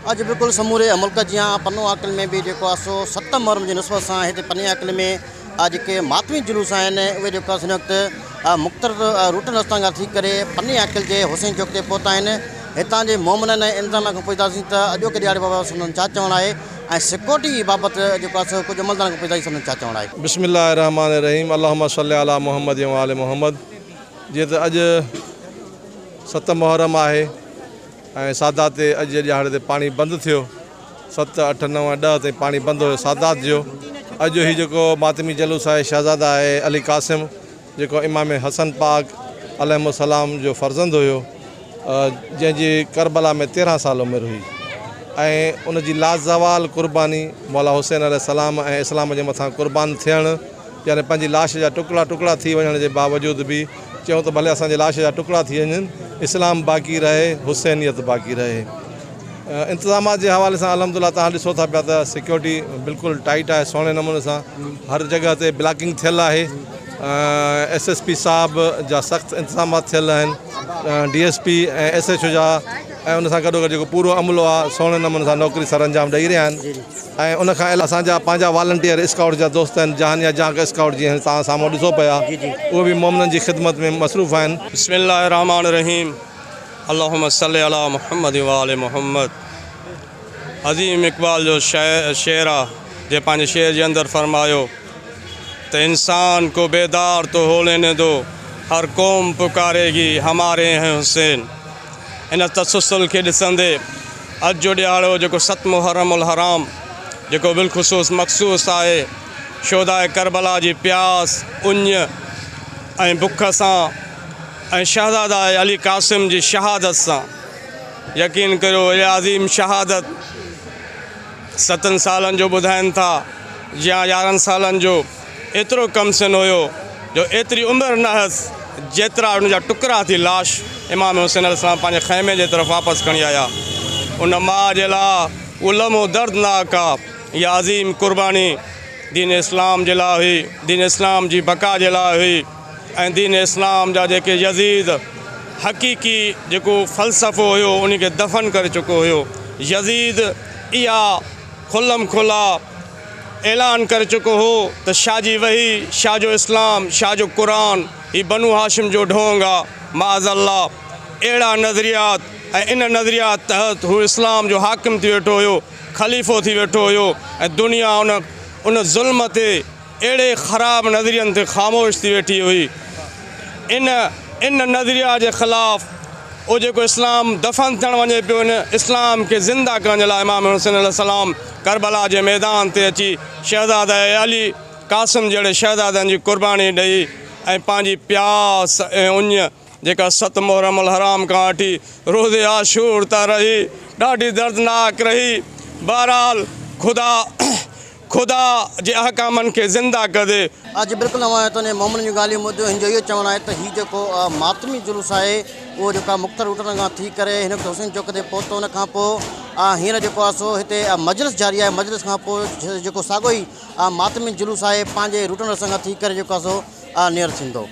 अज बिल्कुल समूरे मुल्क जी पन्नो आकल में भी जो सो 7 मुहर्रम की नस्बत से इतने पन्ने आकल में आज के मातमी जुलूस आहिनि उहे जो हिन वक़्तु मुख़्तलिफ़ रूटनि रस्तनि खां थी करे पन्ने आकल के हुसैन चौक ते पहुता आहिनि। हितां जे मोमिननि ऐं इंतज़ाम खां पुछंदासीं त अॼोके ॾियारे बाबति संदनि छा चवणु आहे ऐं सिक्योरिटी बाबति जेको आहे कुझु अमलदारनि खां पुछंदासीं संदनि छा चवणु आहे। बिस्मिल्लाह रहमान रहीम अल्लाहुम्मा सल्ली अला मोहम्मद व आले मोहम्मद। जीअं त अॼु 7 मुहर्रम आहे ऐं सादात ते अॼु जे ॾियारे ते पाणी बंदि थियो। 7, 8, 9, 10 ताईं पाणी बंदि हुयो सादात जो। अॼु ही जेको मातमी जलूस आहे शहज़ादा आहे अली क़ासिम जेको इमाम हसन पाक अलैहिस्सलाम जो फ़र्ज़ंद हुयो, जंहिंजी करबला में 13 साल उमिरि हुई ऐं उनजी लाज़वाल क़ुर्बानी मौला हुसैन अलैहिस्सलाम ऐं इस्लाम जे मथां क़ुर्बान थियणु, यानी पंहिंजी लाश जा टुकड़ा टुकड़ा थी वञण जे बावजूदि बि चयूं त भले असांजे लाश जा टुकड़ा थी वञनि, इस्लाम बाक़ी रहे, हुसैनियत बाक़ी रहे। इंतज़ामात जे हवाले सां अल्हम्दुलिल्लाह तव्हां ॾिसो था पिया त सिक्योरिटी बिल्कुलु टाइट आहे, सुहिणे नमूने सां हर जॻह ते ब्लॉकिंग थियल आहे। SSP साहब जा सख़्तु इंतज़ामात थियल आहिनि, DSP ऐं SHO जा ऐं उन सां गॾोगॾु जेको पूरो अमलो आहे सुहिणे नमूने सां नौकिरी सर अंजाम ॾेई रहिया आहिनि। ऐं उनखां असांजा पंहिंजा वॉलंटियर स्काउट जा दोस्त आहिनि, जहानिया जहांग स्काउट जीअं तव्हां साम्हूं ॾिसो पिया, उहे बि मोमिननि जी ख़िदमत में मसरूफ़ आहिनि। बिस्मिल्लाहिर रहमानिर रहीम अल्लाहुम्मा सल्ली अला मोहम्मद व आले मोहम्मद। अज़ीम इक़बाल जो शेर आहे जे पंहिंजे शेर जे अंदरि फरमायो त इंसान को बेदार तो हो लेने दो, हर कौम पुकारेगी हमारे हैं हुसैन। इन तसलसल खे ॾिसंदे अॼु जो ॾियारो जेको 7 मुहर्रम उल हराम जेको बिलख़ुसूस मख़सूस आहे शोदाए करबला जी प्यास उञ ऐं बुख सां ऐं शहज़ादा अली क़ासिम जी शहादत सां। यकीन करियो इहा अज़ीम शहादत 7 सालनि जो ॿुधाइनि था या 11 सालनि जो एतिरो कम सिन हुयो जो एतिरी उमिरि न हुअसि जेतिरा उनजा टुकड़ा थी लाश इमाम हुसैन अलैहिस्सलाम पंहिंजे ख़ैमे जे तरफ़ वापसि खणी आया। उन माउ जे लाइ उहो लम्हो दर्दनाक आहे। इहा अज़ीम क़ुर्बानी दीन इस्लाम जे लाइ हुई, दीन इस्लाम जी बका जे लाइ हुई ऐं दीन इस्लाम जा जेके यज़ीद हक़ीक़ी जेको फ़लसफ़ो हुयो उन खे दफ़न करे चुको हुयो। यज़ीद इहा खुलम खुला ऐलान करे चुको हो त शाह जी वही, शाह जो इस्लाम, शाह जो क़ुरान ही बनु हाशिम जो ढोंग आहे। माज़अल्लाह अहिड़ा नज़रियात ऐं इन नज़रियात तहत हू इस्लाम जो हाकिम थी वेठो हुयो, ख़लीफ़ो थी वेठो हुयो ऐं दुनिया उन ज़ुल्म ते अहिड़े ख़राब नज़रियनि ते ख़ामोश थी वेठी हुई। इन नज़रिया जे ख़िलाफ़ उहो जेको इस्लाम दफ़न थियणु वञे पियो, इन इस्लाम खे ज़िंदा करण जे लाइ इमाम हुसैन अलैहिस्सलाम करबला जे मैदान ते अची शहज़ादा अली क़ासिम जहिड़े शहज़ादनि जी क़ुर्बानी ॾेई ऐं पंहिंजी प्यास ऐं उञ जेका 7 मुहर्रम उल हराम खां वठी रोज़े आशूर तां रही ॾाढी दर्दनाक रही। बहरहाल ख़ुदा जे अहकामनि खे ज़िंदा कदे। अॼु बिल्कुलु नवां मोमिननि जूं ॻाल्हियूं मुद्दो हिन जो इहो चवणु आहे त हीउ जेको मातमी जुलूस आहे उहो जेका मुख़्तलिफ़ रूटनि खां थी करे हिन वक़्तु हुसैन चौक ते पहुतो। उन खां पोइ हींअर जेको आहे सो हिते मजलिस जारी आहे। मजलिस खां पोइ जेको साॻियो ई मातमी जुलूस आहे पंहिंजे रूटनि रस्तनि खां थी करे जेको आहे सो नियर थींदो।